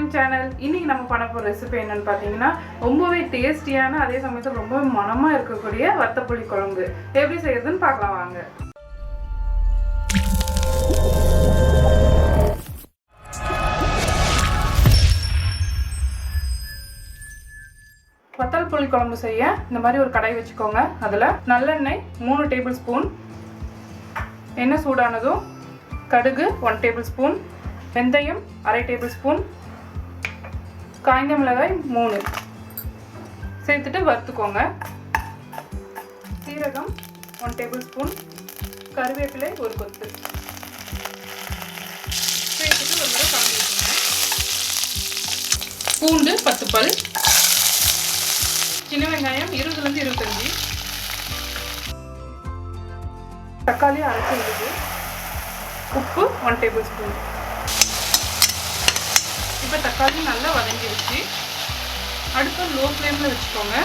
சுவாயம் channel. இன்னைக்கு நம்ம பண்ண போற ரெசிபி என்னன்னு பாத்தீங்கன்னா ரொம்பவே டேஸ்டியான அதே சமயத்துல ரொம்ப மணமா இருக்கக்கூடிய வத்த புளி குழம்பு எப்படி செய்யறதுன்னு பார்க்கலாம் வாங்க. வத்தல் புளி குழம்பு செய்ய இந்த மாதிரி ஒரு கடாய் வச்சுக்கோங்க. அதுல நல்லெண்ணெய் 3 டேபிள் ஸ்பூன், எண்ணெய் சூடானதும் கடுகு 1 டேபிள் ஸ்பூன், வெந்தயம் 1/2 டேபிள் ஸ்பூன், காய்ந்த மிளகாய் 3 சேர்த்துட்டு வறுத்துக்கோங்க. சீரகம் 1 டேபிள் ஸ்பூன், கருவேப்பிலை ஒரு கொத்து சேர்த்துட்டு ஒரு முறை கலந்து வச்சுக்கோங்க. பூண்டு 10 பல், சின்ன வெங்காயம் 20 to 25, தக்காளி அரைச்சி விழுது, உப்பு 1 டேபிள் ஸ்பூன். இப்போ தக்காளி நல்லா வதங்கிடுச்சு. அடுப்பு லோ ஃப்ளேமில் வச்சுக்கோங்க.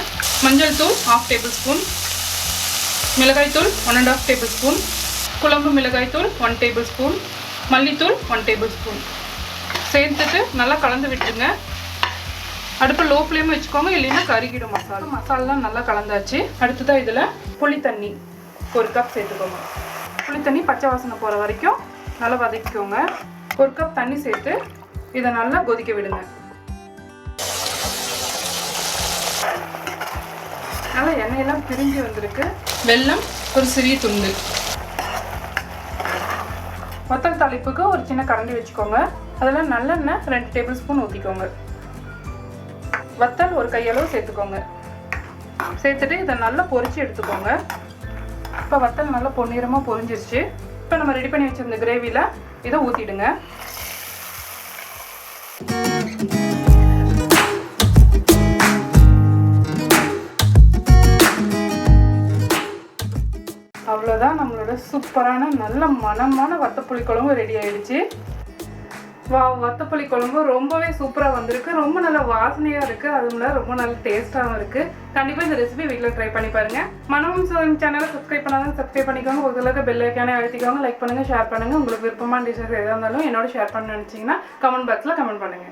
மஞ்சள் தூள் 1/2 டேபிள் ஸ்பூன், மிளகாய் தூள் 1.5 டேபிள் ஸ்பூன், குழம்பு மிளகாய் தூள் 1 டேபிள் ஸ்பூன், மல்லித்தூள் 1 டேபிள் ஸ்பூன் சேர்த்துட்டு நல்லா கலந்து விட்டுருங்க. அடுப்பு லோ ஃப்ளேம் வச்சுக்கோங்க, இல்லைன்னா கருகிடும் மசாலாம் நல்லா கலந்தாச்சு. அடுத்ததான் இதில் புளி தண்ணி 1 கப் சேர்த்துக்கோங்க. புளி தண்ணி பச்சை வாசனை போகிற வரைக்கும் நல்லா வதக்கிக்கோங்க. 1 கப் தண்ணி சேர்த்து இதை நல்லா கொதிக்க விடுங்க. நல்லா எண்ணெயெல்லாம் பிரிஞ்சு வந்திருக்கு. வெல்லம் ஒரு சிறிய துண்டு. வத்தல் தாளிப்புக்கு ஒரு சின்ன கரண்டி வச்சுக்கோங்க. அதில் நல்லெண்ணெய் 2 டேபிள் ஸ்பூன் ஊற்றிக்கோங்க. வத்தல் ஒரு கையளவு சேர்த்துக்கோங்க. சேர்த்துட்டு இதை நல்லா பொரிச்சு எடுத்துக்கோங்க. இப்போ வத்தல் நல்லா பொன்னிறமாக பொரிஞ்சிருச்சு. இப்போ நம்ம ரெடி பண்ணி வச்சிருந்த கிரேவியில் இதை ஊற்றிடுங்க. அவ்வளோதான், நம்மளோட சூப்பரான நல்ல மணமான வத்தப்புளி குழம்பு ரெடி ஆயிடுச்சு. வத்தப்புளி குழம்பு ரொம்பவே சூப்பராக வந்திருக்கு. ரொம்ப நல்ல வாசனையாக இருக்குது, அதுவும் ரொம்ப நல்ல டேஸ்ட்டாகவும் இருக்குது. கண்டிப்பாக இந்த ரெசிபி வீட்டில் ட்ரை பண்ணி பாருங்கள். மனமும் சுவாயம் சேனலை சப்ஸ்கிரைப் பண்ணாலும் சப்ஸ்கிரைப் பண்ணிக்கோங்க. உங்களுக்கு பெல் ஐக்கானே அழுத்திக்கோங்க. லைக் பண்ணுங்கள், ஷேர் பண்ணுங்கள். உங்களுக்கு விருப்பமான டிஷஸ் எதாக இருந்தாலும் என்னோட ஷேர் பண்ண நினச்சிங்கன்னா கமெண்ட் பாக்ஸில் கமெண்ட் பண்ணுங்கள்.